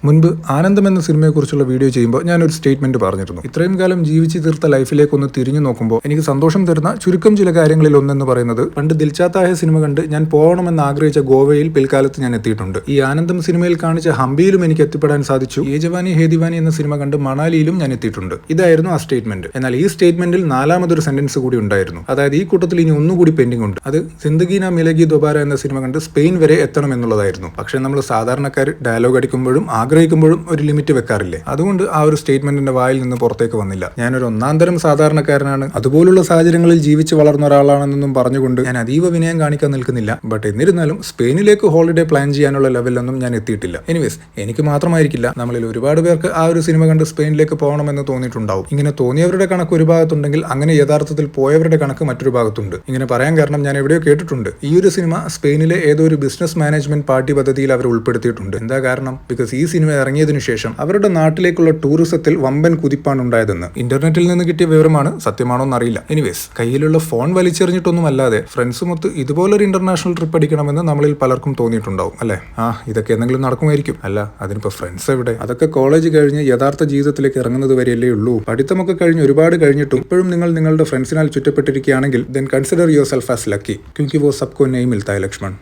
മുൻപ് ആനന്ദം എന്ന സിനിമയെക്കുറിച്ചുള്ള വീഡിയോ ചെയ്യുമ്പോൾ ഞാനൊരു സ്റ്റേറ്റ്മെന്റ് പറഞ്ഞിരുന്നു. ഇത്രയും കാലം ജീവിച്ചു തീർത്ത ലൈഫിലേക്ക് ഒന്ന് തിരിഞ്ഞു നോക്കുമ്പോൾ എനിക്ക് സന്തോഷം തരുന്ന ചുരുക്കം ചില കാര്യങ്ങളിൽ ഒന്നെന്ന് പറയുന്നത്, പണ്ട് ദിൽചാത്തായ സിനിമ കണ്ട് ഞാൻ പോകണമെന്ന് ആഗ്രഹിച്ച ഗോവയിൽ പിൽക്കാലത്ത് ഞാൻ എത്തിയിട്ടുണ്ട്. ഈ ആനന്ദം സിനിമയിൽ കാണിച്ച ഹംപിയിലും എനിക്ക് എത്തിപ്പെടാൻ സാധിച്ചു. യേ ജവാനി ഹേ ദിവാനി എന്ന സിനിമ കണ്ട് മണാലിയിലും ഞാൻ എത്തിയിട്ടുണ്ട്. ഇതായിരുന്നു ആ സ്റ്റേറ്റ്മെന്റ്. എന്നാൽ ഈ സ്റ്റേറ്റ്മെന്റിൽ നാലാമതൊരു സെന്റൻസ് കൂടി ഉണ്ടായിരുന്നു. അതായത് ഈ കൂട്ടത്തിൽ ഇനി ഒന്നുകൂടി പെൻഡിംഗ് ഉണ്ട്. അത് സിന്ദഗി നാ മിലേഗി ദോബാര എന്ന സിനിമ കണ്ട് സ്പെയിൻ വരെ എത്തണം എന്നുള്ളതായിരുന്നു. പക്ഷെ നമ്മൾ സാധാരണക്കാർ ഡയലോഗ് അടിക്കുമ്പോഴും ആഗ്രഹിക്കുമ്പോഴും ഒരു ലിമിറ്റ് വെക്കാറില്ലേ? അതുകൊണ്ട് ആ ഒരു സ്റ്റേറ്റ്മെന്റിന്റെ വായിൽ നിന്ന് പുറത്തേക്ക് വന്നില്ല. ഞാനൊരു ഒന്നാന്തരം സാധാരണക്കാരനാണ്, അതുപോലുള്ള സാഹചര്യങ്ങളിൽ ജീവിച്ച് വളർന്ന ഒരാളാണെന്നൊന്നും പറഞ്ഞുകൊണ്ട് ഞാൻ അതീവ വിനയം കാണിക്കാൻ നിൽക്കുന്നില്ല. ബട്ട് എന്നിരുന്നാലും സ്പെയിനിലേക്ക് ഹോളിഡേ പ്ലാൻ ചെയ്യാനുള്ള ലെവലിലൊന്നും ഞാൻ എത്തിയിട്ടില്ല. എനിവേസ്, എനിക്ക് മാത്രമായിരിക്കില്ല, നമ്മളിൽ ഒരുപാട് പേർക്ക് ആ ഒരു സിനിമ കണ്ട് സ്പെയിനിലേക്ക് പോകണമെന്ന് തോന്നിയിട്ടുണ്ടാവും. ഇങ്ങനെ തോന്നിയവരുടെ കണക്ക് ഒരു ഭാഗത്തുണ്ടെങ്കിൽ അങ്ങനെ യഥാർത്ഥത്തിൽ പോയവരുടെ കണക്ക് മറ്റൊരു ഭാഗത്തുണ്ട്. ഇങ്ങനെ പറയാൻ കാരണം ഞാൻ എവിടെയോ കേട്ടിട്ടുണ്ട്, ഈ ഒരു സിനിമ സ്പെയിനിലെ ഏതോ ഒരു ബിസിനസ് മാനേജ്മെന്റ് പാർട്ടി പദ്ധതിയിൽ അവർ ഉൾപ്പെടുത്തിയിട്ടുണ്ട്. എന്താ കാരണം? ബിക്കോസ് ഈ സിനിമ ഇറങ്ങിയതിനു ശേഷം അവരുടെ നാട്ടിലേക്കുള്ള ടൂറിസത്തിൽ വമ്പൻ കുതിപ്പാണ് ഉണ്ടായതെന്ന് ഇന്റർനെറ്റിൽ നിന്ന് കിട്ടിയ വിവരമാണ്. സത്യമാണോ എന്നറിയില്ല. എനിവേസ്, കയ്യിലുള്ള ഫോൺ വലിച്ചെറിഞ്ഞിട്ടൊന്നും അല്ലാതെ ഫ്രണ്ട്സുമൊത്ത് ഇതുപോലൊരു ഇന്റർനാഷണൽ ട്രിപ്പ് അടിക്കണമെന്ന് നമ്മളിൽ പലർക്കും തോന്നിയിട്ടുണ്ടാവും അല്ലെ? ഇതൊക്കെ എന്തെങ്കിലും നടക്കുമായിരിക്കും. അല്ല, അതിനിപ്പോ ഫ്രണ്ട്സ് എവിടെ? അതൊക്കെ കോളേജ് കഴിഞ്ഞ് യഥാർത്ഥ ജീവിതത്തിലേക്ക് ഇറങ്ങുന്നത് വരെയല്ലേ ഉള്ളൂ. പഠിത്തമൊക്കെ കഴിഞ്ഞ് ഒരുപാട് കഴിഞ്ഞിട്ടും ഇപ്പോഴും നിങ്ങൾ നിങ്ങളുടെ ഫ്രണ്ട്സിനാൽ ചുറ്റപ്പെട്ടിരിക്കുകയാണെങ്കിൽ then consider yourself as lucky, क्योंकि वो सबको नहीं मिलता है लक्ष्मण.